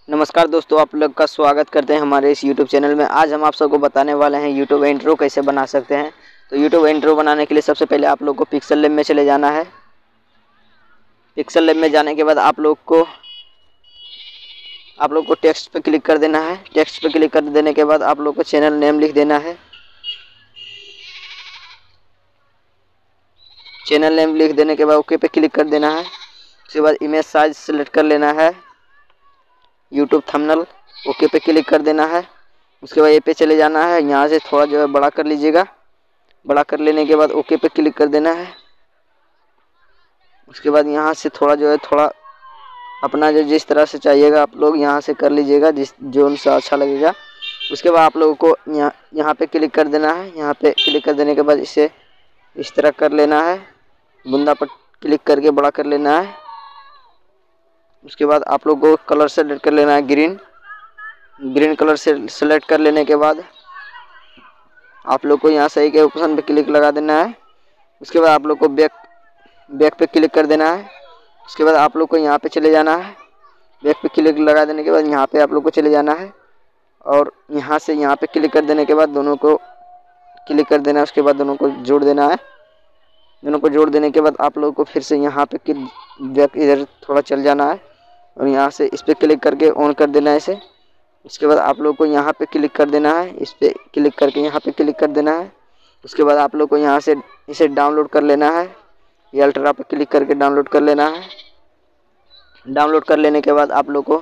नमस्कार दोस्तों, आप लोग का स्वागत करते हैं हमारे इस YouTube चैनल में। आज हम आप सबको बताने वाले हैं YouTube इंट्रो कैसे बना सकते हैं। तो YouTube इंट्रो बनाने के लिए सबसे पहले आप लोग को पिक्सल लैब में चले जाना है। पिक्सल लैब में जाने के बाद आप लोग को टेक्स्ट पे क्लिक कर देना है। टेक्स्ट पे क्लिक कर देने के बाद आप लोग को चैनल नेम लिख देना है। चैनल नेम लिख देने के बाद ओके पे क्लिक कर देना है। उसके बाद इमेज साइज सेलेक्ट कर लेना है, यूट्यूब थंबनेल, ओके पे क्लिक कर देना है। उसके बाद ये पे चले जाना है, यहाँ से थोड़ा जो है बड़ा कर लीजिएगा। बड़ा कर लेने के बाद ओके पे क्लिक कर देना है। उसके बाद यहाँ से थोड़ा जो है थोड़ा अपना जो जिस तरह से चाहिएगा आप लोग यहाँ से कर लीजिएगा, जिस जो सा अच्छा लगेगा। उसके बाद आप लोगों को यहाँ पे क्लिक कर देना है। यहाँ पे क्लिक कर देने के बाद इसे इस तरह कर लेना है, बूंदा पर क्लिक करके बड़ा कर लेना है। उसके बाद आप लोग को कलर सेलेक्ट कर लेना है, ग्रीन कलर से सेलेक्ट कर लेने के बाद आप लोग को यहाँ सही के ऑप्शन पे क्लिक लगा देना है। उसके बाद आप लोग को बैक पे क्लिक कर देना है। उसके बाद आप लोग को यहाँ पे चले जाना है। बैक पे क्लिक लगा देने के बाद यहाँ पे आप लोग को चले जाना है और यहाँ से यहाँ पे क्लिक कर देने के बाद दोनों को क्लिक कर देना है। उसके बाद दोनों को जोड़ देना है। दोनों को जोड़ देने के बाद आप लोग को फिर से यहाँ पे बैक इधर थोड़ा चल जाना है और यहाँ से इस पर क्लिक करके ऑन कर देना है इसे। उसके बाद आप लोग को यहाँ पे क्लिक कर देना है, इस पर क्लिक करके यहाँ पे क्लिक कर देना है। उसके बाद आप लोग को यहाँ से इसे डाउनलोड कर लेना है, ये अल्ट्रा पे क्लिक करके डाउनलोड कर लेना है। डाउनलोड कर लेने के बाद आप लोग को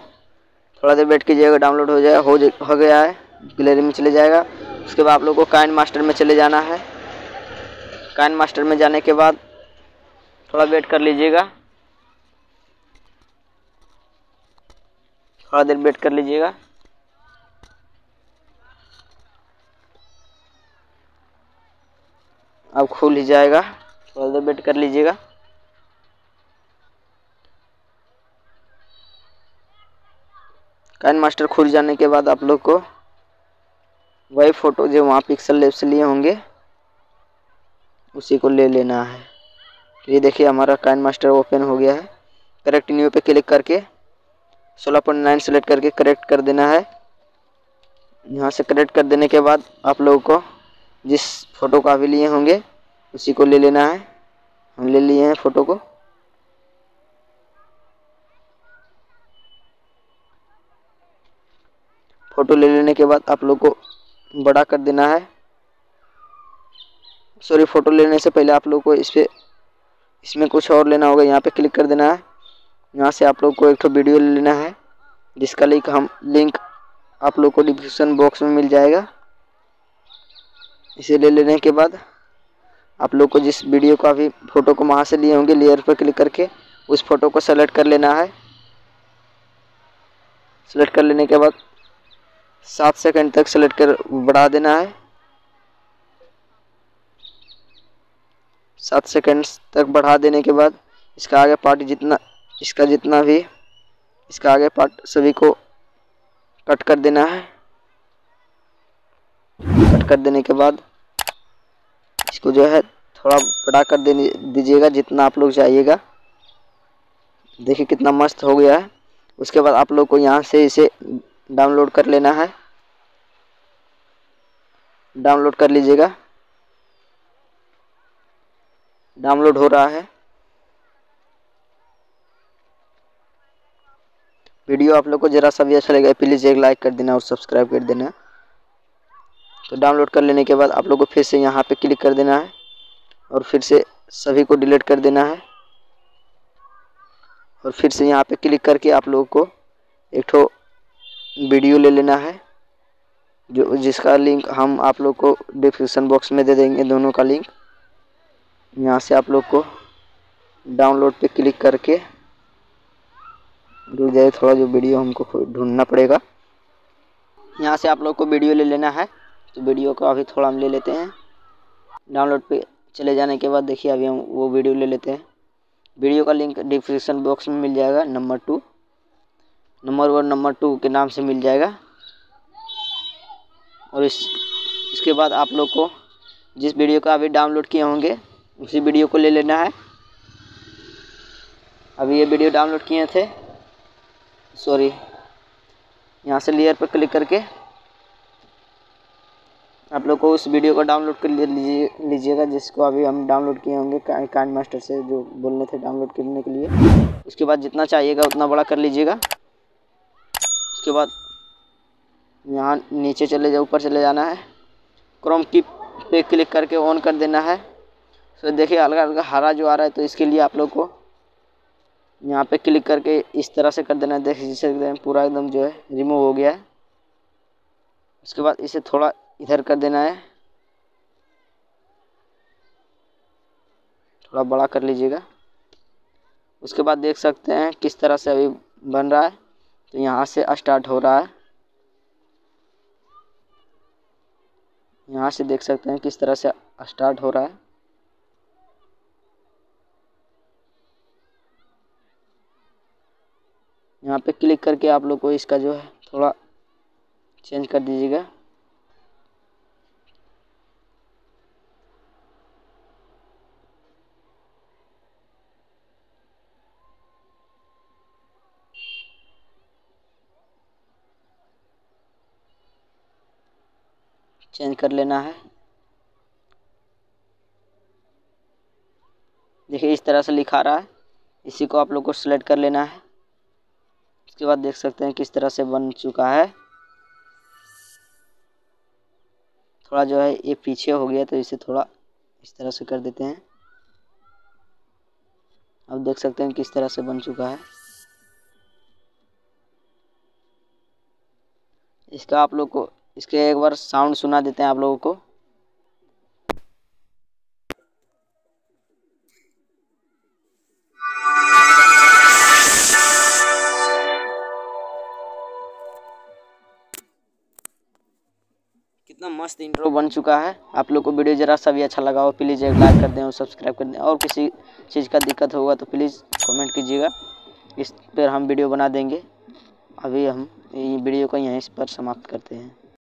थोड़ा देर वेट कीजिएगा, डाउनलोड हो जाएगा। हो गया है, गैलरी में चले जाएगा। उसके बाद आप लोग को काइनमास्टर में चले जाना है। काइनमास्टर में जाने के बाद थोड़ा वेट कर लीजिएगा, थोड़ा देर वेट कर लीजिएगा। अब खुल ही जाएगा, थोड़ा देर वेट कर लीजिएगा। काइनमास्टर खुल जाने के बाद आप लोग को वही फ़ोटो जो वहाँ पिक्सल लैब से लिए होंगे उसी को ले लेना है। तो ये देखिए हमारा काइनमास्टर ओपन हो गया है। करेक्ट न्यू पे क्लिक करके 16.9 सेलेक्ट करके करेक्ट कर देना है। यहाँ से करेक्ट कर देने के बाद आप लोगों को जिस फ़ोटो को अभी लिए होंगे उसी को ले लेना है। हम ले लिए हैं फ़ोटो को। फ़ोटो ले लेने के बाद आप लोग को बड़ा कर देना है। सॉरी, फ़ोटो लेने से पहले आप लोग को इसमें कुछ और लेना होगा। यहाँ पे क्लिक कर देना है। यहाँ से आप लोग को एक तो वीडियो ले लेना है जिसका लिंक आप लोग को डिस्क्रिप्शन बॉक्स में मिल जाएगा। इसे ले लेने के बाद आप लोग को जिस वीडियो का भी फ़ोटो को वहाँ से लिए होंगे, लेयर पर क्लिक करके उस फ़ोटो को सेलेक्ट कर लेना है। सेलेक्ट कर लेने के बाद 7 सेकंड तक सेलेक्ट कर बढ़ा देना है। 7 सेकंड तक बढ़ा देने के बाद इसका आगे पार्ट इसका आगे पार्ट सभी को कट कर देना है। कट कर देने के बाद इसको जो है थोड़ा बड़ा कर दीजिएगा जितना आप लोग चाहिएगा। देखिए कितना मस्त हो गया है। उसके बाद आप लोग को यहाँ से इसे डाउनलोड कर लेना है। डाउनलोड कर लीजिएगा, डाउनलोड हो रहा है। वीडियो आप लोग को जरा सा भी अच्छा लगे प्लीज़ एक लाइक कर देना और सब्सक्राइब कर देना। तो डाउनलोड कर लेने के बाद आप लोग को फिर से यहाँ पे क्लिक कर देना है और फिर से सभी को डिलीट कर देना है और फिर से यहाँ पे क्लिक करके आप लोगों को एक ठो वीडियो ले लेना है जिसका लिंक हम आप लोग को डिस्क्रिप्शन बॉक्स में दे देंगे, दोनों का लिंक। यहाँ से आप लोग को डाउनलोड पे क्लिक करके रुक जाए, थोड़ा जो वीडियो हमको ढूंढना पड़ेगा। यहाँ से आप लोग को वीडियो ले लेना है। तो वीडियो को अभी थोड़ा हम ले लेते हैं। डाउनलोड पे चले जाने के बाद देखिए अभी हम वो वीडियो ले लेते हैं। वीडियो का लिंक डिस्क्रिप्शन बॉक्स में मिल जाएगा। नंबर 1 नंबर 2 के नाम से मिल जाएगा। और इसके बाद आप लोग को जिस वीडियो का अभी डाउनलोड किए होंगे उसी वीडियो को ले लेना है। अभी ये वीडियो डाउनलोड किए थे, सॉरी, यहाँ से लेयर पर क्लिक करके आप लोग को उस वीडियो को डाउनलोड कर लीजिएगा, जिसको अभी हम डाउनलोड किए होंगे काइनमास्टर से, जो बोलने थे डाउनलोड करने के लिए। उसके बाद जितना चाहिएगा उतना बड़ा कर लीजिएगा। उसके बाद यहाँ नीचे ऊपर चले जाना है, क्रोम की पे क्लिक करके ऑन कर देना है। तो देखिए हल्का हल्का हरा जो आ रहा है, तो इसके लिए आप लोग को यहाँ पे क्लिक करके इस तरह से कर देना है। देखिए जिससे पूरा एकदम जो है रिमूव हो गया है। उसके बाद इसे थोड़ा इधर कर देना है, थोड़ा बड़ा कर लीजिएगा। उसके बाद देख सकते हैं किस तरह से अभी बन रहा है। तो यहाँ से स्टार्ट हो रहा है, यहाँ से देख सकते हैं किस तरह से स्टार्ट हो रहा है। यहाँ पे क्लिक करके आप लोग को इसका जो है थोड़ा चेंज कर दीजिएगा। चेंज कर लेना है। देखिए इस तरह से लिखा रहा है, इसी को आप लोग को सिलेक्ट कर लेना है। उसके बाद देख सकते हैं किस तरह से बन चुका है। थोड़ा जो है ये पीछे हो गया, तो इसे थोड़ा इस तरह से कर देते हैं। अब देख सकते हैं किस तरह से बन चुका है। इसका आप लोग को इसके एक बार साउंड सुना देते हैं आप लोगों को। कितना मस्त इंट्रो बन चुका है। आप लोग को वीडियो जरा सा भी अच्छा लगा हो प्लीज़ एक लाइक कर दें और सब्सक्राइब कर दें। और किसी चीज़ का दिक्कत होगा तो प्लीज़ कमेंट कीजिएगा, इस पर हम वीडियो बना देंगे। अभी हम ये वीडियो को यहीं पर समाप्त करते हैं।